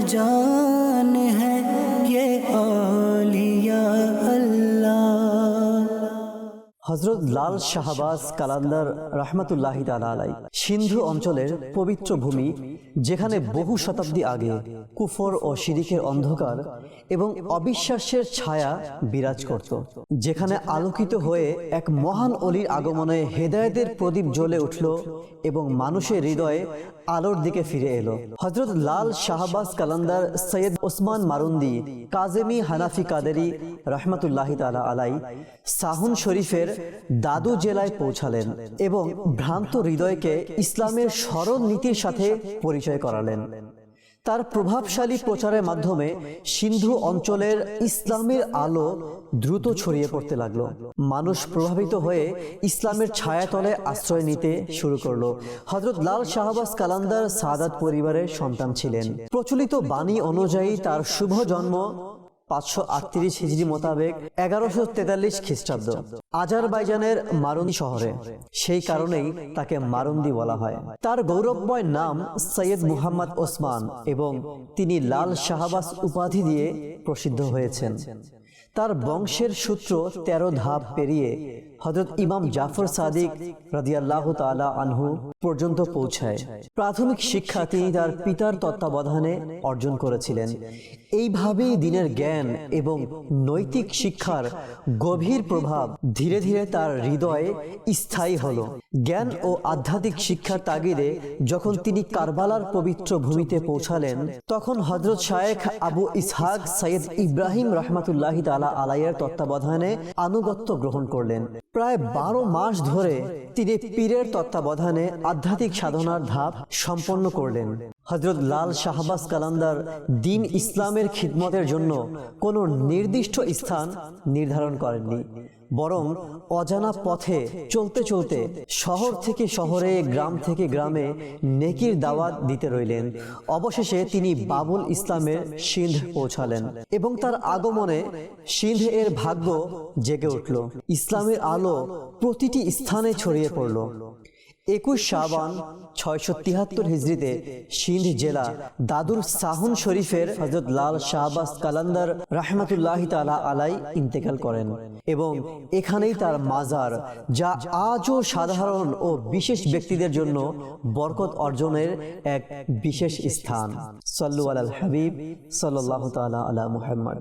जान है ये औलिया अल्लाह। হযরত লাল শাহবাজ কালান্দার রহমাতুল্লাহি তাআলা আলাইহি সিন্ধু অঞ্চলের পবিত্র ভূমি, যেখানে বহু শতাব্দী আগে কুফর ও শিরিকের অন্ধকার এবং অবিশ্বাসের ছায়া বিরাজ করত, যেখানে আলোকিত হয়ে এক মহান অলির আগমনে হেদায়েতের প্রদীপ জ্বলে উঠল এবং মানুষের হৃদয়ে আলোর দিকে ফিরে এলো। হযরত লাল শাহবাজ কালান্দার সৈয়দ ওসমান মারুন্দি কাজেমি হানাফি কাদেরি রহমাতুল্লাহি তাআলা আলাইহি সাহুন শরীফের দাদু জেলায় পৌঁছালেন এবং ভ্রান্ত হৃদয়কে ইসলামের সরল নীতির সাথে পরিচয় করালেন। তার প্রভাবশালী প্রচারের মাধ্যমে সিন্ধু অঞ্চলের ইসলামের আলো দ্রুত ছড়িয়ে পড়তে লাগলো। মানুষ প্রভাবিত হয়ে ইসলামের ছায়াতলে আশ্রয় নিতে শুরু করলো। হযরত লাল শাহবাজ কালান্দার সাদাত পরিবারের সন্তান ছিলেন। প্রচলিত বাণী অনুযায়ী তার শুভ জন্ম 538 হিজরি মোতাবেক 1143 খ্রিস্টাব্দ আজারবাইজানের মারুন্দি শহরে। সেই কারণেই তাকে মারুন্দি বলা হয়। তার গৌরবময় নাম সৈয়দ মুহাম্মদ ওসমান এবং তিনি লাল শাহবাজ উপাধি দিয়ে প্রসিদ্ধ হয়েছেন। তার বংশের সূত্র 13 ধাপ পেরিয়ে হযরত ইমাম জাফর সাদিক রাদিয়াল্লাহু তাআলা আনহু পর্যন্ত পৌঁছায়। প্রাথমিক শিক্ষা তিনি তার পিতার তত্ত্বাবধানে অর্জন করেছিলেন। এইভাবেই দ্বীনের জ্ঞান এবং নৈতিক শিক্ষার গভীর প্রভাব ধীরে ধীরে তার হৃদয়ে স্থায়ী হলো। জ্ঞান ও আধ্যাত্মিক শিক্ষার তাগিদে যখন তিনি কারবালার পবিত্র ভূমিতে পৌঁছালেন, তখন হযরত শায়েখ আবু ইসহাক সৈয়দ ইব্রাহিম রহমাতুল্লাহি তাআলা আলাইহির তত্ত্বাবধানে আনুগত্য গ্রহণ করলেন। প্রায় 12 মাস ধরে তিনি পীরের তত্ত্বাবধানে আধ্যাত্মিক সাধনার ধাপ সম্পন্ন করলেন। হযরত লাল শাহবাজ কালান্দার দ্বীন ইসলামের খিদমতের জন্য কোনো নির্দিষ্ট স্থান নির্ধারণ করেননি, বরং অজানা পথে চলতে চলতে শহর থেকে শহরে, গ্রাম থেকে গ্রামে নেকির দাওয়াত দিতে রইলেন। অবশেষে তিনি বাবুল ইসলামের সিন্ধ পৌঁছালেন এবং তার আগমনে সিন্ধ এর ভাগ্য জেগে উঠল। ইসলামের আলো প্রতিটি স্থানে ছড়িয়ে পড়ল। 21 শাবান 673 হিজরিতে সিন্ধ জেলা দাদুর সাহুন শরীফের হযরত লাল শাহবাজ কালান্দার রাহমাতুল্লাহি তাআলা আলাইহি ইন্তেকাল করেন এবং এখানেই তার মাজার, যা আজও সাধারণ ও বিশেষ ব্যক্তিদের জন্য বরকত অর্জনের এক বিশেষ স্থান। সাল্লু আলাল হাবিব সাল্লাল্লাহু তাআলা আলা মুহাম্মদ।